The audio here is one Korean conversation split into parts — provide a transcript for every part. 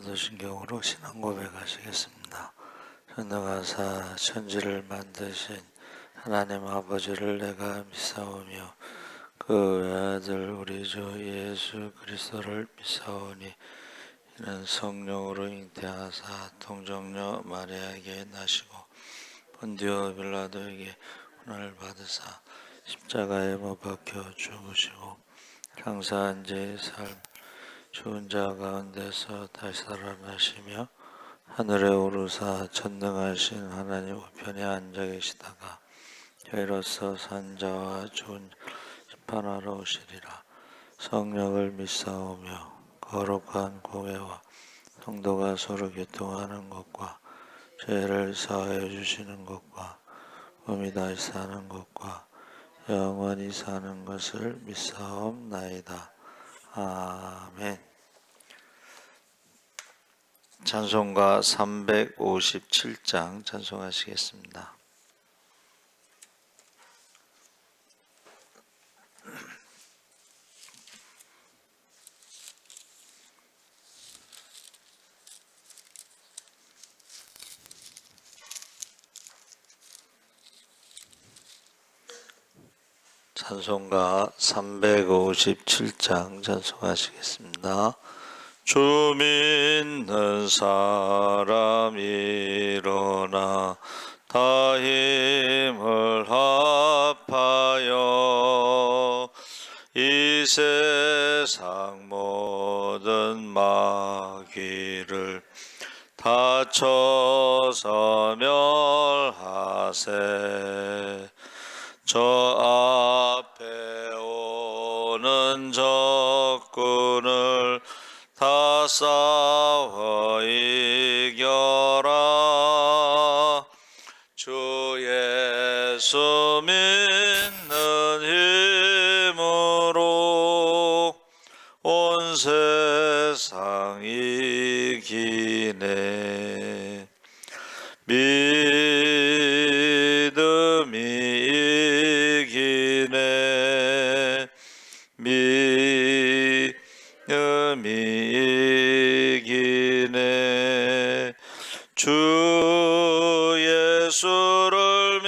사도신경으로 신앙 고백하시겠습니다. 전능하사 천지를 만드신 하나님 아버지를 내가 믿사오며 그 외아들 우리 주 예수 그리스도를 믿사오니 이는 성령으로 잉태하사 동정녀 마리아에게 나시고 본디오 빌라도에게 고난을 받으사 십자가에 못 박혀 죽으시고 장사한 지 삶 죽은 자 가운데서 다시 살아나시며 하늘에 오르사 전능하신 하나님 우편에 앉아 계시다가 저희로서 산자와 죽은 심판하러 오시리라. 성령을 믿사오며 거룩한 공회와 성도가 서로 교통하는 것과 죄를 사하여 주시는 것과 몸이 다시 사는 것과 영원히 사는 것을 믿사옵나이다. 아멘. 찬송가 357장 찬송하시겠습니다. 찬송가 357장 찬송하시겠습니다. 주 믿는 사람 일어나 다 힘을 합하여 이 세상 모든 마귀를 다쳐서 멸하세. 저 앞에 오는 적군을 다 싸워 이겨라. 주 예수 믿는 힘으로 온 세상 이기네. 믿음이 이기네. 믿음이 이기네. 주 예수를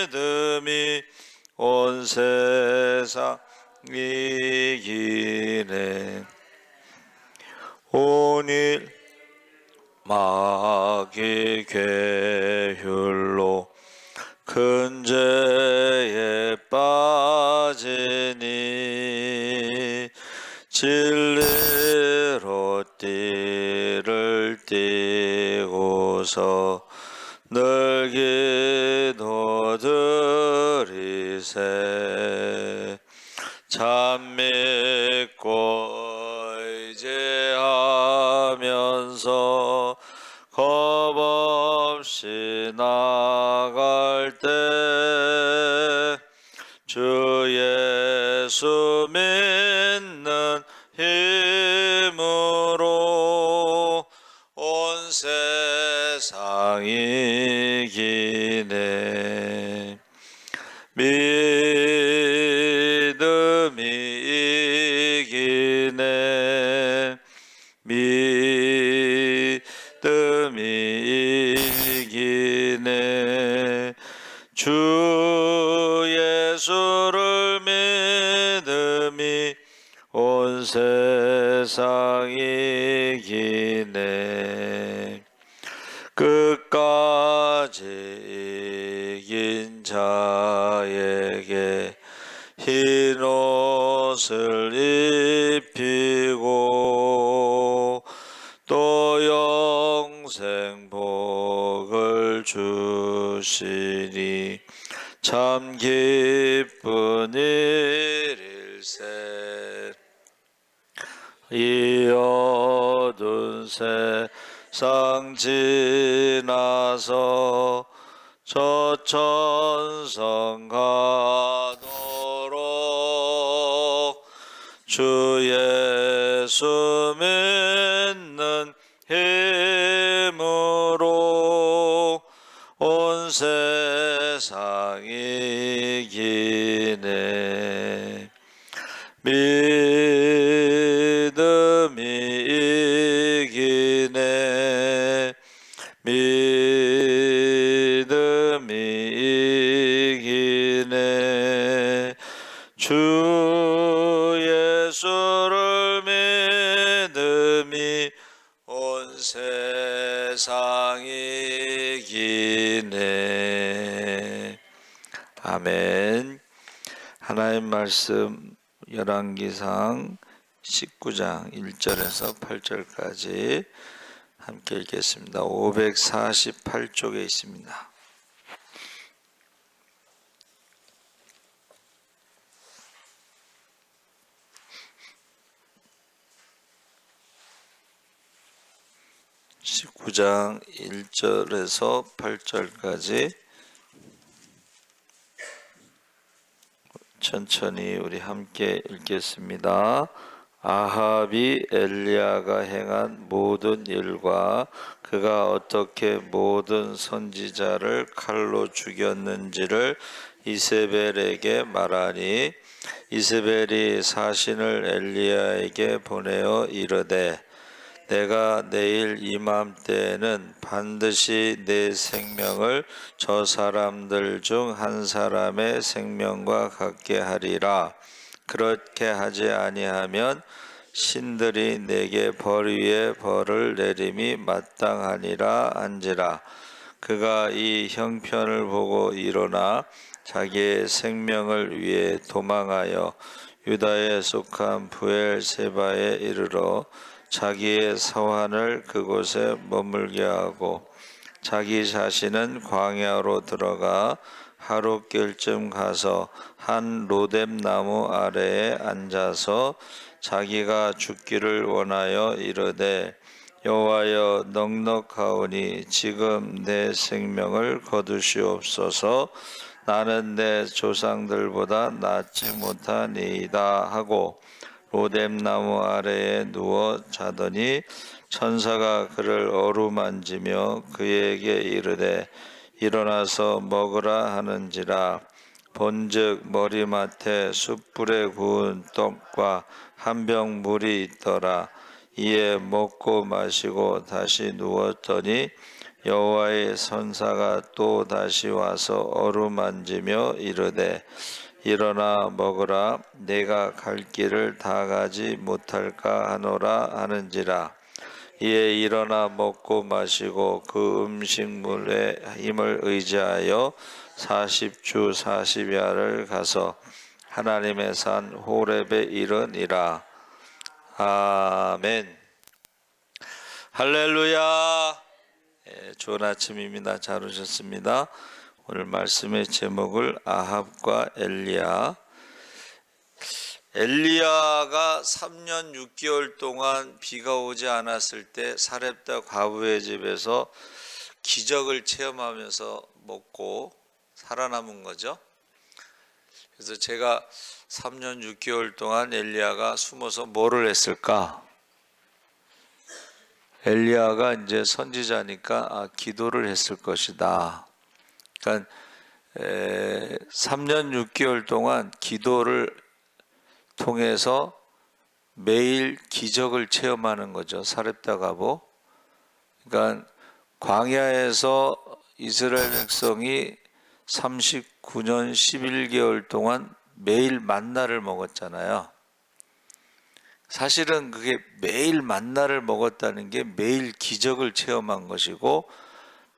믿음이 온 세상 이기네. 온일 마귀 괴휼로 큰 죄에 빠지니 진리로 띠를 띠고서 늘 기도드리세. 참 믿고 의지하면서 겁없이 나갈 때 주 예수 믿는 힘으로 온 세상 이기네. 믿음이 이기네. 믿음이 이기네. 주 예수를 믿음이 온 세상 이기네. 끝까지 이긴 자에게 흰 옷을 입히고 또 영생 복을 주시니 참 기쁜 일일세. 이 어두운 세상 지나서 저 천성 가도록 주 예수 믿는 힘으로 온 세상 이기네. 믿음이 이기네. 주 예수를 믿음이 온 세상 이기네. 아멘. 하나님 말씀 열왕기상 19장 1절에서 8절까지 함께 읽겠습니다. 548쪽에 있습니다. (19장) 1절에서 8절까지 천천히 우리 함께 읽겠습니다. 아합이 엘리야가 행한 모든 일과 그가 어떻게 모든 선지자를 칼로 죽였는지를 이세벨에게 말하니, 이세벨이 사신을 엘리야에게 보내어 이르되, 내가 내일 이맘때에는 반드시 내 생명을 저 사람들 중 한 사람의 생명과 같게 하리라. 그렇게 하지 아니하면 신들이 내게 벌 위에 벌을 내림이 마땅하니라 한지라. 그가 이 형편을 보고 일어나 자기의 생명을 위해 도망하여 유다에 속한 브엘세바에 이르러 자기의 서환을 그곳에 머물게 하고 자기 자신은 광야로 들어가 하룻길쯤 가서 한 로뎀 나무 아래에 앉아서 자기가 죽기를 원하여 이르되, 여호와여, 넉넉하오니 지금 내 생명을 거두시옵소서. 나는 내 조상들보다 낫지 못하니이다 하고 로뎀 나무 아래에 누워 자더니 천사가 그를 어루만지며 그에게 이르되, 일어나서 먹으라 하는지라. 본즉 머리맡에 숯불에 구운 떡과 한 병 물이 있더라. 이에 먹고 마시고 다시 누웠더니 여호와의 천사가 또 다시 와서 어루만지며 이르되, 일어나 먹으라. 내가 갈 길을 다 가지 못할까 하노라 하는지라. 이에 일어나 먹고 마시고 그 음식물의 힘을 의지하여 40주 40야를 가서 하나님의 산 호렙에 이르니라. 아멘. 할렐루야. 좋은 아침입니다. 잘 오셨습니다. 오늘 말씀의 제목을 아합과 엘리야. 엘리야가 3년 6개월 동안 비가 오지 않았을 때 사렙다 과부의 집에서 기적을 체험하면서 먹고 살아남은 거죠. 그래서 제가 3년 6개월 동안 엘리야가 숨어서 뭐를 했을까? 엘리야가 이제 선지자니까 기도를 했을 것이다. 그러니까 3년 6개월 동안 기도를 통해서 매일 기적을 체험하는 거죠. 사렙다 과부. 그러니까 광야에서 이스라엘 백성이 39년 11개월 동안 매일 만나를 먹었잖아요. 사실은 그게 매일 만나를 먹었다는 게 매일 기적을 체험한 것이고,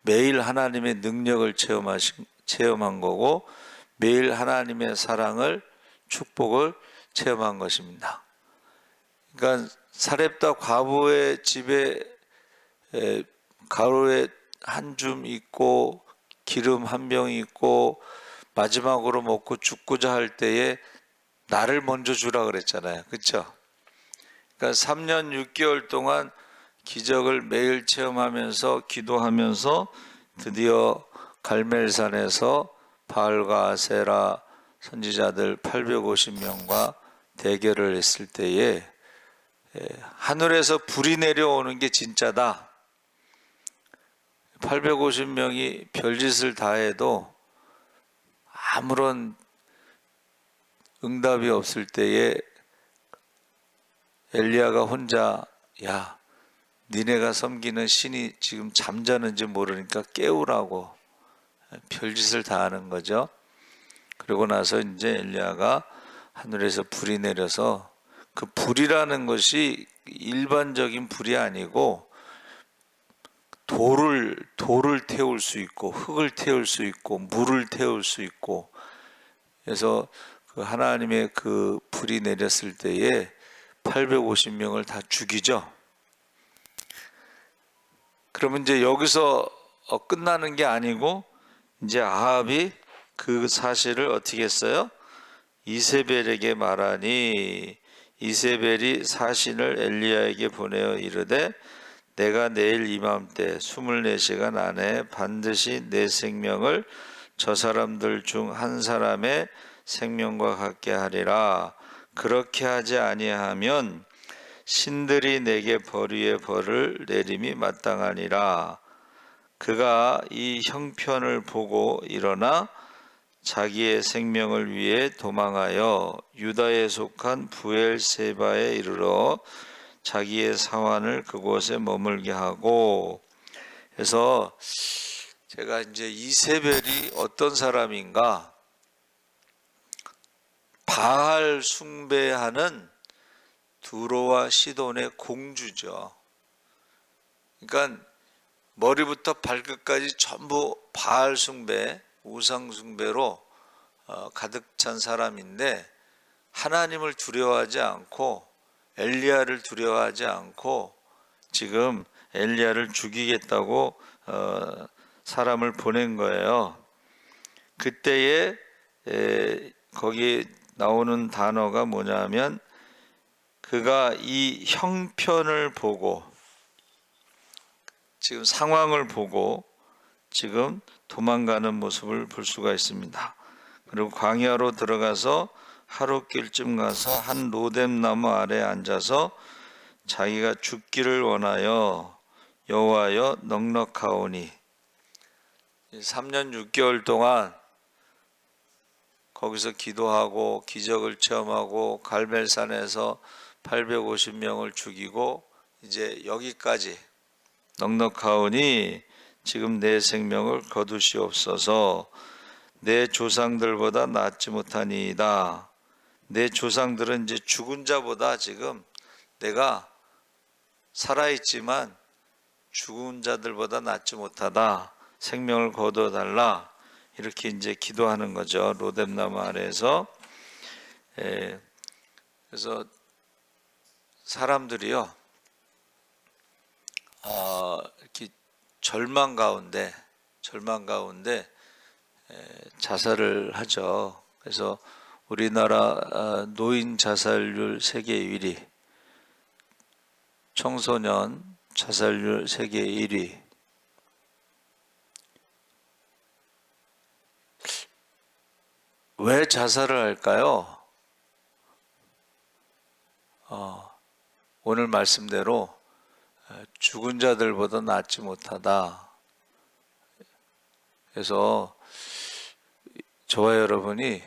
매일 하나님의 능력을 체험한 거고, 매일 하나님의 사랑을, 축복을 체험한 것입니다. 그러니까 사렙다 과부의 집에 가루에 한 줌 있고 기름 한 병 있고 마지막으로 먹고 죽고자 할 때에 나를 먼저 주라 그랬잖아요. 그렇죠? 그러니까 3년 6개월 동안 기적을 매일 체험하면서 기도하면서 드디어 갈멜산에서 바알과 아세라 선지자들 850명과 대결을 했을 때에 하늘에서 불이 내려오는 게 진짜다. 850명이 별짓을 다 해도 아무런 응답이 없을 때에 엘리야가 혼자, 야, 니네가 섬기는 신이 지금 잠자는지 모르니까 깨우라고 별짓을 다 하는 거죠. 그러고 나서 이제 엘리야가 하늘에서 불이 내려서, 그 불이라는 것이 일반적인 불이 아니고 돌을 태울 수 있고 흙을 태울 수 있고 물을 태울 수 있고, 그래서 그 하나님의 그 불이 내렸을 때에 850명을 다 죽이죠. 그러면 이제 여기서 끝나는 게 아니고, 이제 아합이 그 사실을 어떻게 했어요? 이세벨에게 말하니, 이세벨이 사신을 엘리야에게 보내어 이르되, 내가 내일 이맘때 24시간 안에 반드시 내 생명을 저 사람들 중 한 사람의 생명과 같게 하리라. 그렇게 하지 아니하면 신들이 내게 벌 위에 벌을 내림이 마땅하니라. 그가 이 형편을 보고 일어나 자기의 생명을 위해 도망하여 유다에 속한 부엘세바에 이르러 자기의 사환을 그곳에 머물게 하고. 그래서 제가 이제 이세벨이 어떤 사람인가, 바알 숭배하는 두로와 시돈의 공주죠. 그러니까 머리부터 발끝까지 전부 바알 숭배, 우상 숭배로 가득 찬 사람인데, 하나님을 두려워하지 않고 엘리야를 두려워하지 않고 지금 엘리야를 죽이겠다고 사람을 보낸 거예요. 그때에 거기 나오는 단어가 뭐냐면, 그가 이 형편을 보고, 지금 상황을 보고 지금 도망가는 모습을 볼 수가 있습니다. 그리고 광야로 들어가서 하룻길쯤 가서 한 로뎀나무 아래 앉아서 자기가 죽기를 원하여 여호와여 넉넉하오니, 3년 6개월 동안 거기서 기도하고 기적을 체험하고 갈멜산에서 850명을 죽이고, 이제 여기까지 넉넉하오니 지금 내 생명을 거두시옵소서. 내 조상들보다 낫지 못하니이다. 내 조상들은 이제 죽은 자보다 지금 내가 살아있지만 죽은 자들보다 낫지 못하다. 생명을 거둬달라. 이렇게 이제 기도하는 거죠. 로뎀나무 아래에서. 그래서 사람들이요, 이렇게 절망 가운데 자살을 하죠. 그래서 우리나라 노인 자살률 세계 1위, 청소년 자살률 세계 1위. 왜 자살을 할까요? 오늘 말씀대로 죽은 자들보다 낫지 못하다. 그래서 저와 여러분이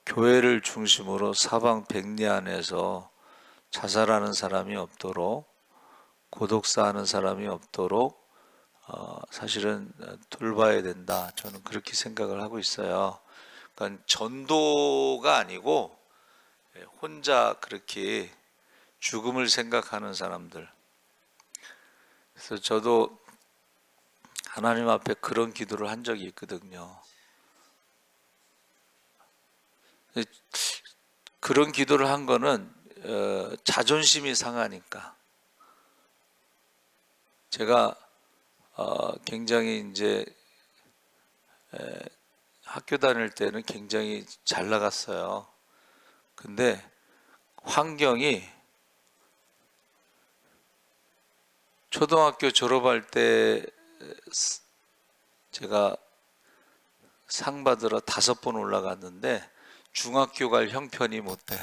교회를 중심으로 사방 백리 안에서 자살하는 사람이 없도록, 고독사하는 사람이 없도록 사실은 돌봐야 된다. 저는 그렇게 생각을 하고 있어요. 그러니까 전도가 아니고 혼자 그렇게 죽음을 생각하는 사람들. 그래서 저도 하나님 앞에 그런 기도를 한 적이 있거든요. 그런 기도를 한 거는 자존심이 상하니까. 제가 굉장히 이제 학교 다닐 때는 굉장히 잘 나갔어요. 근데 환경이, 초등학교 졸업할 때 제가 상 받으러 5번 올라갔는데 중학교 갈 형편이 못 돼.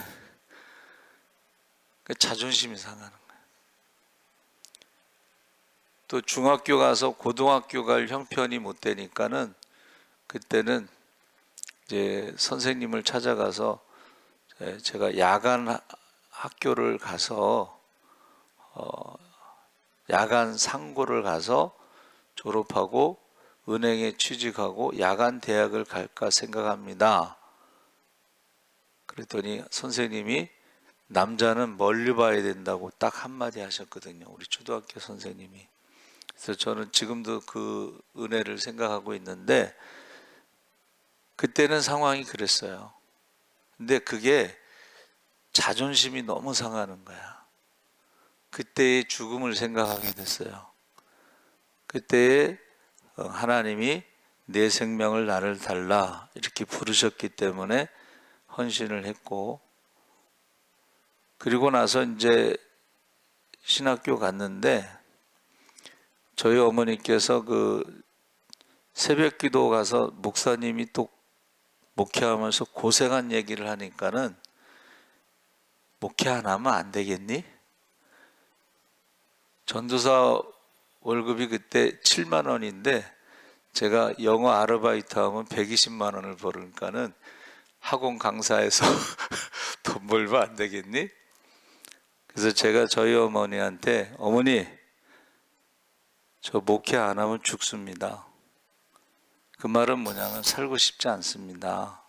자존심이 상하는 거예요. 또 중학교 가서 고등학교 갈 형편이 못 되니까는 그때는 이제 선생님을 찾아가서 제가 야간 학교를 가서 야간 상고를 가서 졸업하고 은행에 취직하고 야간 대학을 갈까 생각합니다. 그랬더니 선생님이 남자는 멀리 봐야 된다고 딱 한마디 하셨거든요. 우리 초등학교 선생님이. 그래서 저는 지금도 그 은혜를 생각하고 있는데 그때는 상황이 그랬어요. 근데 그게 자존심이 너무 상하는 거야. 그때의 죽음을 생각하게 됐어요. 그때에 하나님이 내 생명을 나를 달라 이렇게 부르셨기 때문에 헌신을 했고, 그리고 나서 이제 신학교 갔는데 저희 어머니께서 그 새벽 기도 가서 목사님이 또 목회하면서 고생한 얘기를 하니까는 목회 안 하면 안 되겠니? 전도사 월급이 그때 7만 원인데 제가 영어 아르바이트 하면 120만 원을 벌으니까는 학원 강사에서 돈 벌면 안 되겠니? 그래서 제가 저희 어머니한테 어머니 저 목회 안 하면 죽습니다. 그 말은 뭐냐면 살고 싶지 않습니다.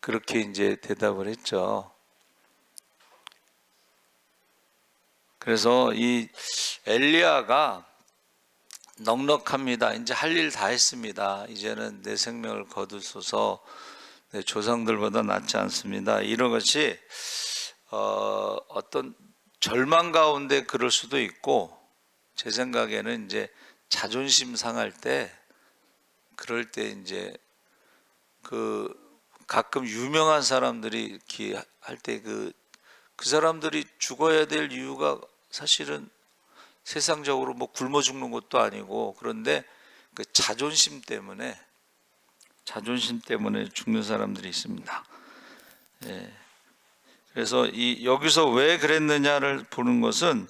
그렇게 이제 대답을 했죠. 그래서 이 엘리야가 넉넉합니다. 이제 할 일 다 했습니다. 이제는 내 생명을 거두소서, 내 조상들보다 낫지 않습니다. 이런 것이 어떤 절망 가운데 그럴 수도 있고, 제 생각에는 이제 자존심 상할 때, 그럴 때 이제 그 가끔 유명한 사람들이 이렇게 할 때 그 사람들이 죽어야 될 이유가 사실은 세상적으로 뭐 굶어 죽는 것도 아니고, 그런데 그 자존심 때문에 죽는 사람들이 있습니다. 예. 그래서 여기서 왜 그랬느냐를 보는 것은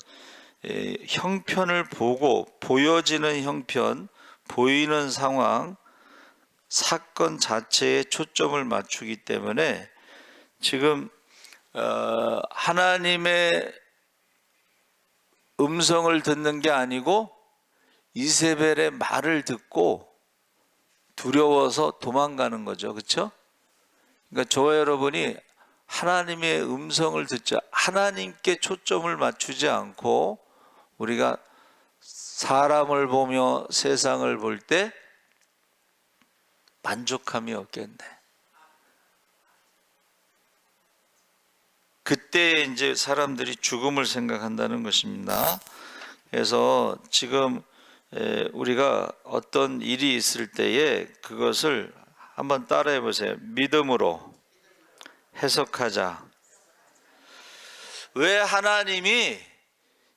형편을 보고 보여지는 형편, 보이는 상황, 사건 자체에 초점을 맞추기 때문에 지금 하나님의 음성을 듣는 게 아니고 이세벨의 말을 듣고 두려워서 도망가는 거죠. 그렇죠? 그러니까 저와 여러분이 하나님의 음성을 듣자, 하나님께 초점을 맞추지 않고 우리가 사람을 보며 세상을 볼 때 만족함이 없겠네. 그때 이제 사람들이 죽음을 생각한다는 것입니다. 그래서 지금 우리가 어떤 일이 있을 때에 그것을 한번 따라해 보세요. 믿음으로 해석하자. 왜 하나님이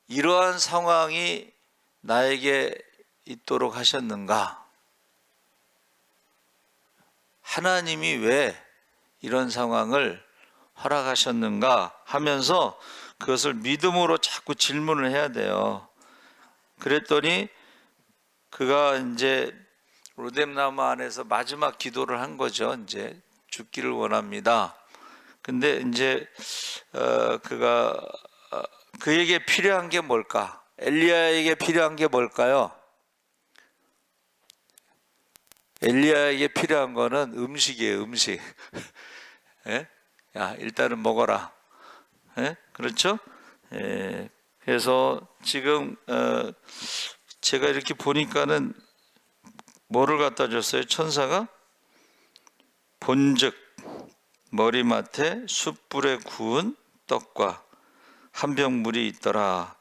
이러한 상황이 나에게 있도록 하셨는가? 하나님이 왜 이런 상황을 허락하셨는가 하면서 그것을 믿음으로 자꾸 질문을 해야 돼요. 그랬더니 그가 이제 로뎀나무 안에서 마지막 기도를 한 거죠. 이제 죽기를 원합니다. 근데 이제 그가 그에게 필요한 게 뭘까? 엘리야에게 필요한 게 뭘까요? 엘리야에게 필요한 거는 음식이에요. 음식. 예? 야, 일단은 먹어라. 예? 그렇죠? 예. 그래서 지금 제가 이렇게 보니까는 뭐를 갖다 줬어요? 천사가 본즉 머리맡에 숯불에 구운 떡과 한 병 물이 있더라.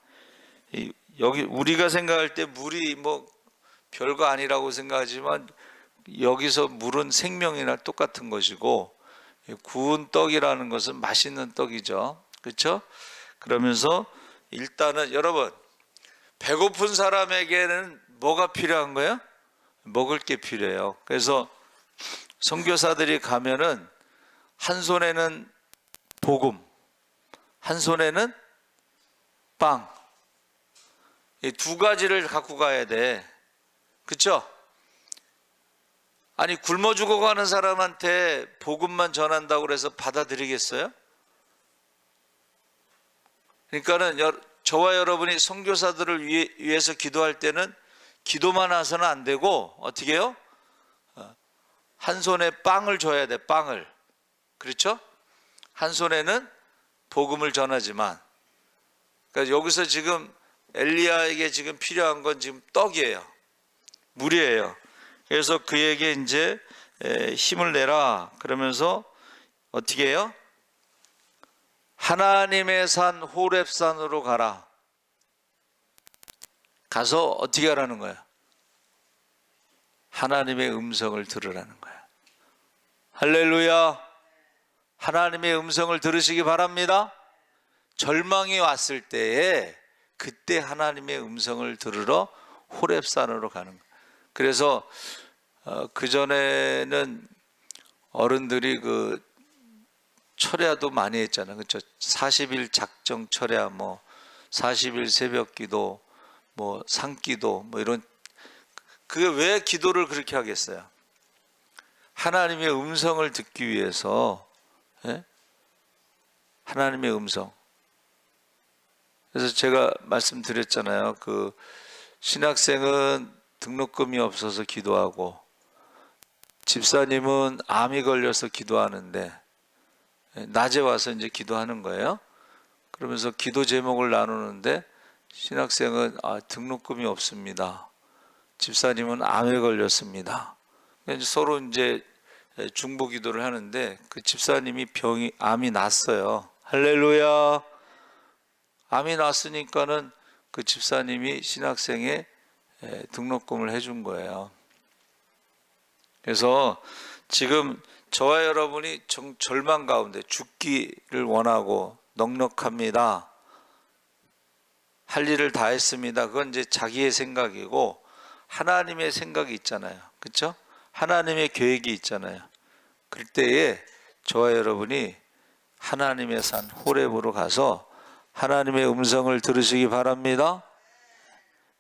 여기 우리가 생각할 때 물이 뭐 별거 아니라고 생각하지만 여기서 물은 생명이나 똑같은 것이고, 구운 떡이라는 것은 맛있는 떡이죠. 그렇죠? 그러면서 일단은 여러분, 배고픈 사람에게는 뭐가 필요한 거예요? 먹을 게 필요해요. 그래서 선교사들이 가면은 한 손에는 복음, 한 손에는 빵, 이 두 가지를 갖고 가야 돼. 그렇죠? 아니 굶어 죽어가는 사람한테 복음만 전한다고 그래서 받아들이겠어요? 그러니까는 저와 여러분이 선교사들을 위해서 기도할 때는 기도만 해서는 안 되고 어떻게 해요? 한 손에 빵을 줘야 돼. 빵을. 그렇죠? 한 손에는 복음을 전하지만, 그러니까 여기서 지금 엘리야에게 지금 필요한 건 지금 떡이에요. 물이에요. 그래서 그에게 이제 힘을 내라 그러면서 어떻게 해요? 하나님의 산 호렙산으로 가라. 가서 어떻게 하라는 거야? 하나님의 음성을 들으라는 거야. 할렐루야. 하나님의 음성을 들으시기 바랍니다. 절망이 왔을 때에 그때 하나님의 음성을 들으러 호렙산으로 가는 거예요. 그래서 그전에는 어른들이 그 철야도 많이 했잖아요. 그렇죠? 40일 작정 철야, 뭐 40일 새벽 기도, 뭐 산기도, 뭐 이런. 그게 왜 기도를 그렇게 하겠어요? 하나님의 음성을 듣기 위해서. 예? 하나님의 음성. 그래서 제가 말씀드렸잖아요. 그 신학생은 등록금이 없어서 기도하고, 집사님은 암이 걸려서 기도하는데 낮에 와서 이제 기도하는 거예요. 그러면서 기도 제목을 나누는데 신학생은 등록금이 없습니다. 집사님은 암에 걸렸습니다. 서로 이제 중보 기도를 하는데 그 집사님이 암이 났어요. 할렐루야. 암이 났으니까는 그 집사님이 신학생의 등록금을 해준 거예요. 그래서 지금 저와 여러분이 절망 가운데 죽기를 원하고 넉넉합니다. 할 일을 다 했습니다. 그건 이제 자기의 생각이고 하나님의 생각이 있잖아요. 그렇죠? 하나님의 계획이 있잖아요. 그럴 때에 저와 여러분이 하나님의 산 호렙으로 가서 하나님의 음성을 들으시기 바랍니다.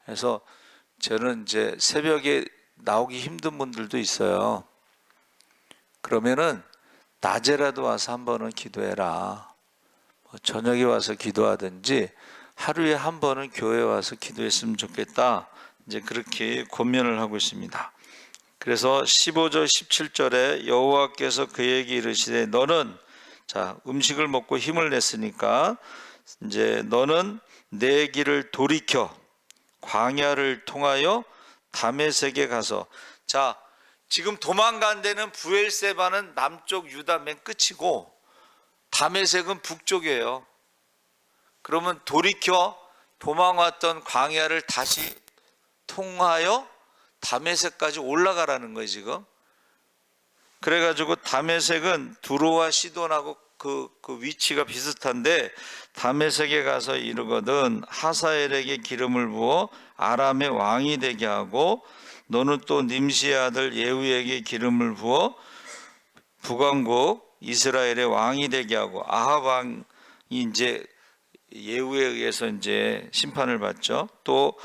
그래서 저는 이제 새벽에 나오기 힘든 분들도 있어요. 그러면은 낮에라도 와서 한 번은 기도해라. 저녁에 와서 기도하든지 하루에 한 번은 교회에 와서 기도했으면 좋겠다. 이제 그렇게 권면을 하고 있습니다. 그래서 15절 17절에 여호와께서 그에게 이르시되 너는, 자, 음식을 먹고 힘을 냈으니까 이제 너는 내 길을 돌이켜 광야를 통하여 다메섹에 가서, 자, 지금 도망간 데는 브엘세바는 남쪽 유다 맨 끝이고 다메섹은 북쪽이에요. 그러면 돌이켜 도망왔던 광야를 다시 통하여 다메섹까지 올라가라는 거예요 지금. 그래가지고 다메섹은 두로와 시돈하고 그 위치가 비슷한데 다메섹에 가서 이르거든 하사엘에게 기름을 부어 아람의 왕이 되게 하고 너는 또 nim시의 아들 예후에게 기름을 부어 북왕국 이스라엘의 왕이 되게 하고, 아합 왕이 이제 예후에 의해서 이제 심판을 받죠. 또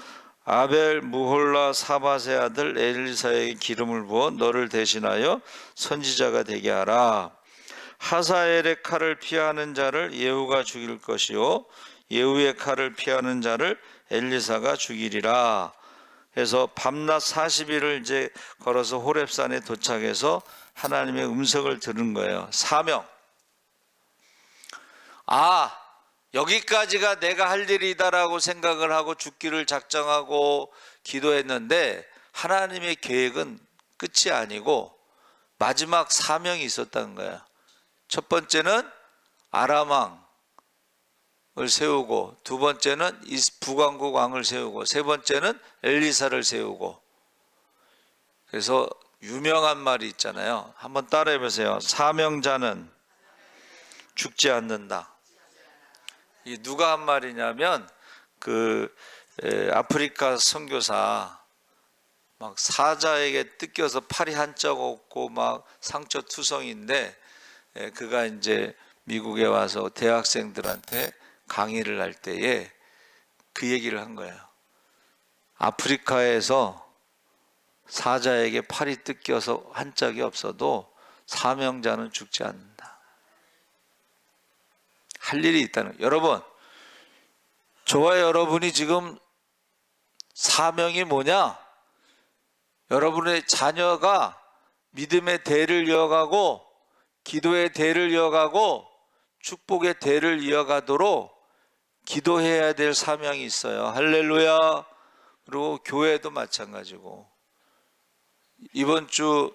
아벨 무홀라 사밧의 아들 엘리사에게 기름을 부어 너를 대신하여 선지자가 되게 하라. 하사엘의 칼을 피하는 자를 예후가 죽일 것이요 예후의 칼을 피하는 자를 엘리사가 죽이리라. 그래서 밤낮 40일을 이제 걸어서 호렙산에 도착해서 하나님의 음성을 들은 거예요. 사명. 여기까지가 내가 할 일이다라고 생각을 하고 죽기를 작정하고 기도했는데 하나님의 계획은 끝이 아니고 마지막 사명이 있었다는 거야. 첫 번째는 아람 왕을 세우고, 두 번째는 북왕국 왕을 세우고, 세 번째는 엘리사를 세우고. 그래서 유명한 말이 있잖아요. 한번 따라해 보세요. 사명자는 죽지 않는다. 이 누가 한 말이냐면 아프리카 선교사 막 사자에게 뜯겨서 팔이 한짝 없고 막 상처투성인데 그가 이제 미국에 와서 대학생들한테 강의를 할 때에 그 얘기를 한 거예요. 아프리카에서 사자에게 팔이 뜯겨서 한 짝이 없어도 사명자는 죽지 않는다. 할 일이 있다는 거예요. 여러분, 저와 여러분이 지금 사명이 뭐냐? 여러분의 자녀가 믿음의 대를 이어가고 기도의 대를 이어가고 축복의 대를 이어가도록 기도해야 될 사명이 있어요. 할렐루야. 그리고 교회도 마찬가지고, 이번 주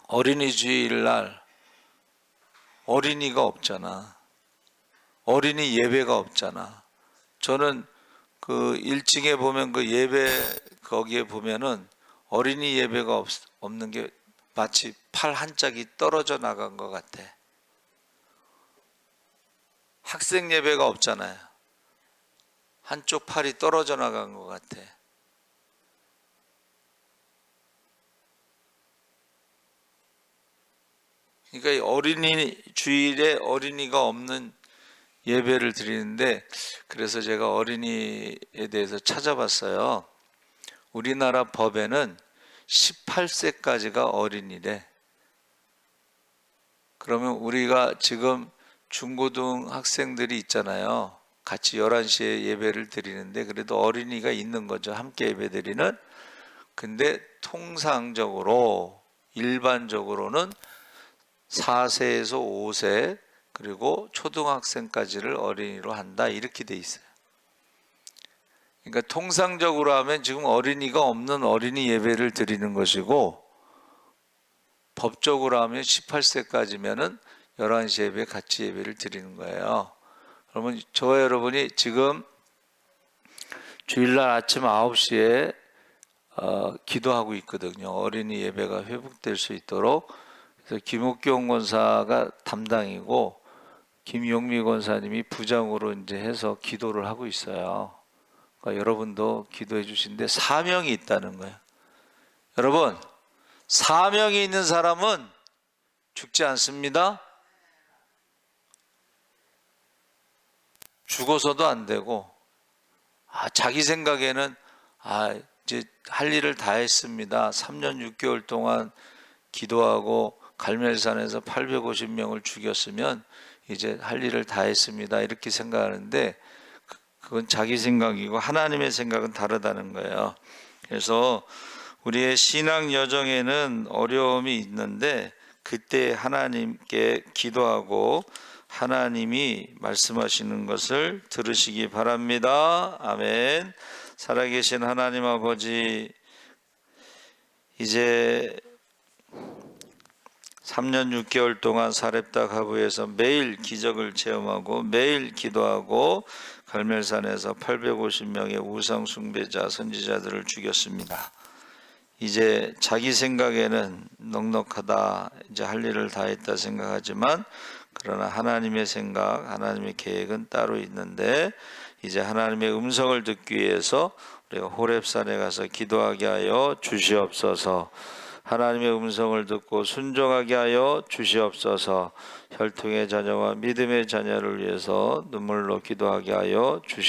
어린이 주일날 어린이가 없잖아. 어린이 예배가 없잖아. 저는 그 1층에 보면 그 예배 거기에 보면은 어린이 예배가 없는 게 마치 팔 한 짝이 떨어져 나간 것 같아. 학생 예배가 없잖아요. 한쪽 팔이 떨어져 나간 것 같아. 그러니까 어린이 주일에 어린이가 없는 예배를 드리는데, 그래서 제가 어린이에 대해서 찾아봤어요. 우리나라 법에는 18세까지가 어린이래. 그러면 우리가 지금 중고등 학생들이 있잖아요. 같이 11시에 예배를 드리는데 그래도 어린이가 있는 거죠. 함께 예배 드리는. 근데 통상적으로 일반적으로는 4세에서 5세 그리고 초등학생까지를 어린이로 한다, 이렇게 돼 있어요. 그러니까 통상적으로 하면 지금 어린이가 없는 어린이 예배를 드리는 것이고, 법적으로 하면 18세까지면은 11시 예배 같이 예배를 드리는 거예요. 그러면 저와 여러분이 지금 주일날 아침 9시에 기도하고 있거든요. 어린이 예배가 회복될 수 있도록. 그래서 김옥경 권사가 담당이고 김용미 권사님이 부장으로 이제 해서 기도를 하고 있어요. 그러니까 여러분도 기도해 주시는데 사명이 있다는 거예요. 여러분, 사명이 있는 사람은 죽지 않습니다. 죽어서도 안 되고, 자기 생각에는 이제 할 일을 다 했습니다. 3년 6개월 동안 기도하고 갈멜산에서 850명을 죽였으면 이제 할 일을 다 했습니다, 이렇게 생각하는데 그건 자기 생각이고 하나님의 생각은 다르다는 거예요. 그래서 우리의 신앙 여정에는 어려움이 있는데 그때 하나님께 기도하고 하나님이 말씀하시는 것을 들으시기 바랍니다. 아멘. 살아계신 하나님 아버지, 이제 3년 6개월 동안 사렙다 가부에서 매일 기적을 체험하고 매일 기도하고 갈멜산에서 850명의 우상 숭배자 선지자들을 죽였습니다. 이제 자기 생각에는 넉넉하다, 이제 할 일을 다 했다 생각하지만, 그러나 하나님의 생각, 하나님의 계획은 따로 있는데, 이제 하나님의 음성을 듣기 위해서 우리가 호렙산에 가서 기도하게 하여 주시옵소서. 하나님의 음성을 듣고 순종하게 하여 주시옵소서. 혈통의 자녀와 믿음의 자녀를 위해서 눈물로 기도하게 하여 주시옵소서.